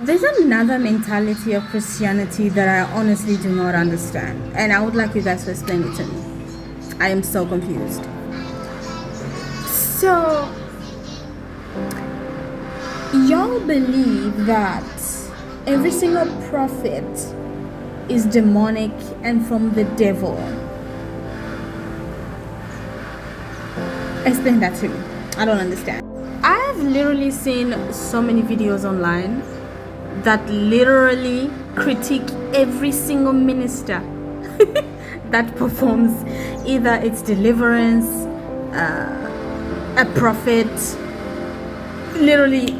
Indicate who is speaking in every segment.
Speaker 1: There's another mentality of Christianity that I honestly do not understand, and I would like you guys to explain it to me. I am so confused. So, y'all believe that every single prophet is demonic and from the devil. Explain that to me. I don't understand. I've literally seen so many videos online that literally critique every single minister that performs either it's deliverance, a prophet, literally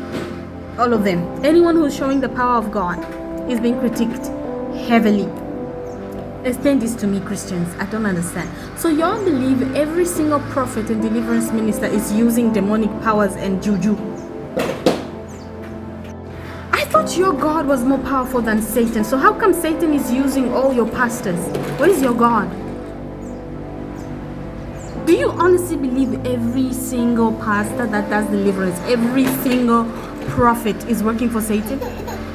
Speaker 1: all of them. Anyone who's showing the power of God is being critiqued heavily. Explain this to me, Christians. I don't understand. So y'all believe every single prophet and deliverance minister is using demonic powers and juju? I thought your God was more powerful than Satan. So how come Satan is using all your pastors? Where is your God? Do you honestly believe every single pastor that does deliverance, every single prophet is working for Satan?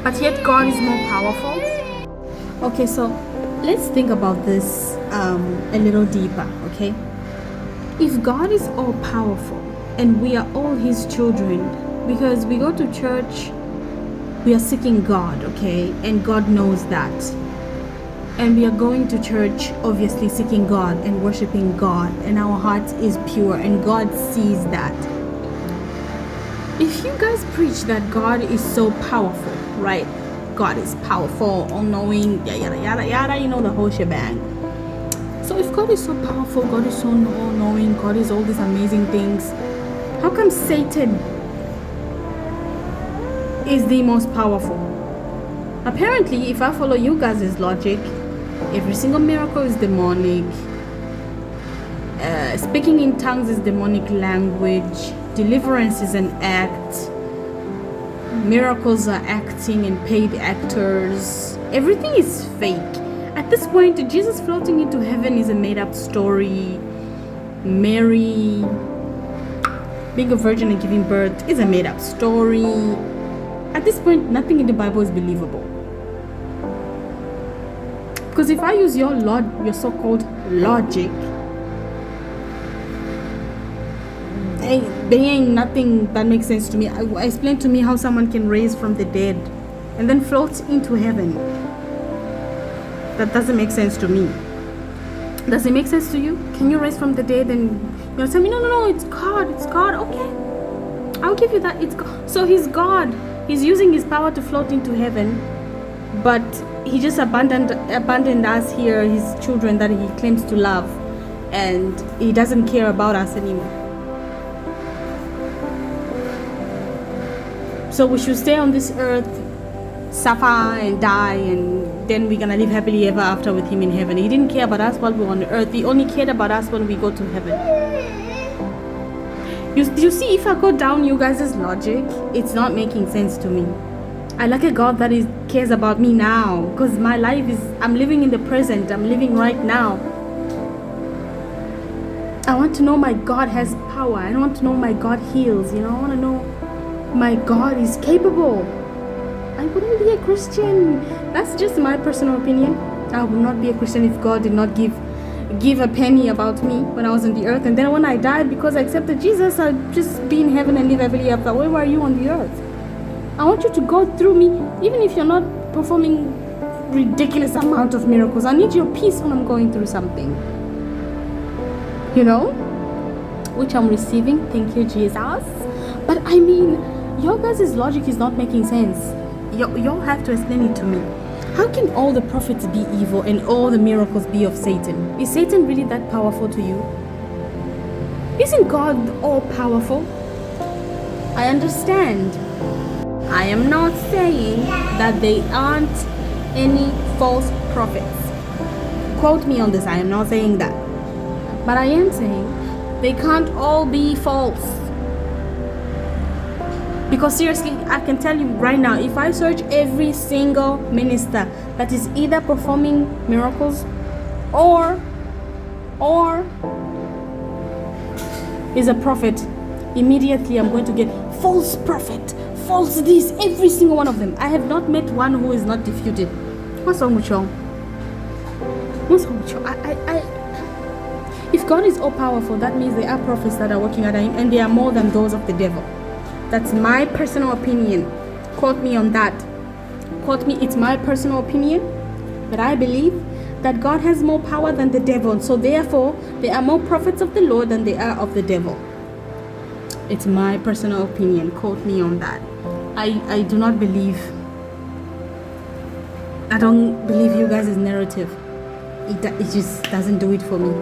Speaker 1: But yet God is more powerful? Okay, so let's think about this a little deeper, okay? If God is all powerful and we are all his children, because we go to church, we are seeking God, okay? And God knows that. And we are going to church, obviously seeking God and worshiping God, and our heart is pure and God sees that. If you guys preach that God is so powerful, right? God is powerful, all-knowing, yada yada yada, you know, the whole shebang. So if God is so powerful, God is so all-knowing, God is all these amazing things, how come Satan is the most powerful? Apparently, if I follow you guys' logic, every single miracle is demonic. Speaking in tongues is demonic language. Deliverance is an act. Miracles are acting and paid actors. Everything is fake. At this point, Jesus floating into heaven is a made-up story. Mary being a virgin and giving birth is a made-up story. At this point, nothing in the Bible is believable. Because if I use your so-called logic, there ain't nothing that makes sense to me. Explain to me how someone can raise from the dead and then float into heaven. That doesn't make sense to me. Does it make sense to you? Can you raise from the dead and you're gonna tell me, no, it's God, okay. I'll give you that, it's God. So he's God. He's using his power to float into heaven, but he just abandoned us here, his children that he claims to love, and he doesn't care about us anymore. So we should stay on this earth, suffer and die, and then we're gonna live happily ever after with him in heaven. He didn't care about us while we were on the earth. He only cared about us when we go to heaven. You see, if I go down you guys' logic, it's not making sense to me. I like a God that cares about me now, because my life is, I'm living in the present, I'm living right now. I want to know my God has power. I want to know my God heals, I want to know my God is capable. I wouldn't be a Christian. That's just my personal opinion. I would not be a Christian if God did not give a penny about me when I was on the earth, and then when I died, because I accepted Jesus, I'd just be in heaven and live happily ever after. Where were you on the earth? I want you to go through me, even if you're not performing ridiculous amount of miracles. I need your peace when I'm going through something, which I'm receiving. Thank you, Jesus. But I mean, your guys' logic is not making sense. Y'all have to explain it to me. How can all the prophets be evil and all the miracles be of Satan? Is Satan really that powerful to you? Isn't God all powerful? I understand. I am not saying that there aren't any false prophets. Quote me on this. I am not saying that. But I am saying they can't all be false. Because seriously, I can tell you right now, if I search every single minister that is either performing miracles or is a prophet, immediately I'm going to get false prophet, false this, every single one of them. I have not met one who is not defeated. What's wrong with you? What's wrong with you? If God is all powerful, that means there are prophets that are working under him, and they are more than those of the devil. That's my personal opinion. Quote me on that. Quote me, it's my personal opinion. But I believe that God has more power than the devil. So therefore, there are more prophets of the Lord than there are of the devil. It's my personal opinion. Quote me on that. I do not believe. I don't believe you guys' narrative. It just doesn't do it for me.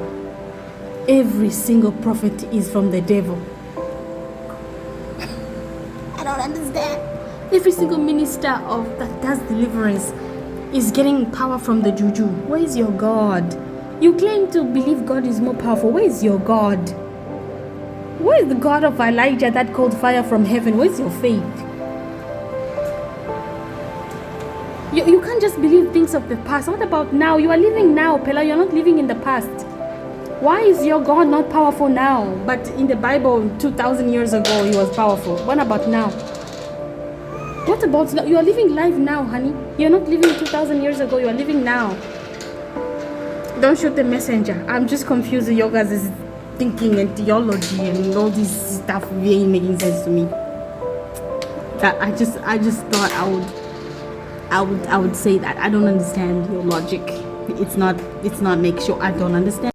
Speaker 1: Every single prophet is from the devil. I don't understand. Every single minister that does deliverance is getting power from the juju. Where is your God? You claim to believe God is more powerful. Where is your God? Where is the God of Elijah that called fire from heaven? Where is your faith? You can't just believe things of the past. What about now? You are living now, Pella. You're not living in the past. Why is your God not powerful now? But in the Bible, 2,000 years ago, he was powerful. What about now? What about now? You are living life now, honey. You're not living 2,000 years ago. You are living now. Don't shoot the messenger. I'm just confused. Your guys' thinking and theology and all this stuff really making sense to me. That I just thought I would say that I don't understand your logic. It's not make sure I don't understand.